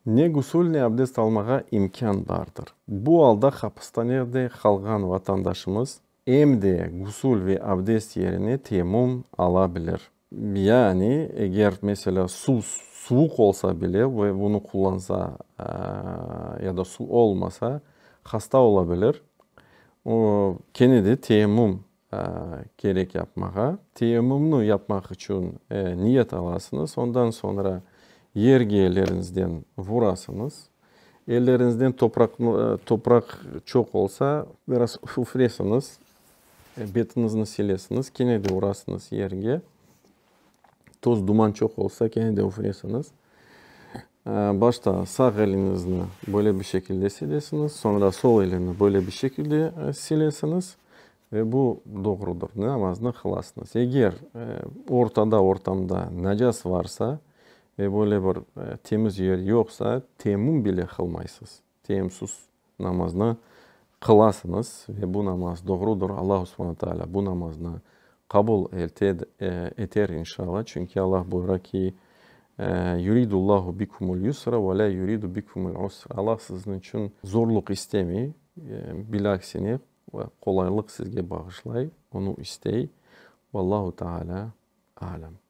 Ne gusül ne abdest almağa imkan vardır. Bu halda hapishanede kalgan vatandaşımız emde gusül ve abdest yerine teyemmüm alabilir. Yani eğer mesela su soğuk olsa bile ve bunu kullansa ya da su olmasa hasta olabilir. O kendi teyemmüm gerek yapmağa. Teyemmümünü yapmak için niyet alasınız. Ondan sonra yergilerinizden vurasınız. Ellerinizden toprak çok olsa biraz üflesiniz. Betinizini silesiniz. Gene de vurasınız yerge. Toz duman çok olsa gene de üflesiniz. Başta sağ elinizni böyle bir şekilde silesiniz. Sonra sol elini böyle bir şekilde silesiniz. Ve bu doğrudur. Namazını kılasınız. Eğer ortamda najas varsa ve böyle bir temiz yer yoksa teyemmüm bile kılmaysınız. Teyemmümsüz namazını kılasınız ve bu namaz doğrudur. Allah subhanahu teala bu namazını kabul eder inşallah. Çünkü Allah buyuruyor ki yuridullahu bikumul yusra ve la yuridu bikumul usra. Allah sizin için zorluk istemiyor. Bilaksine ve kolaylık sizge bağışlay. Onu istey. Vallahu Teala alem.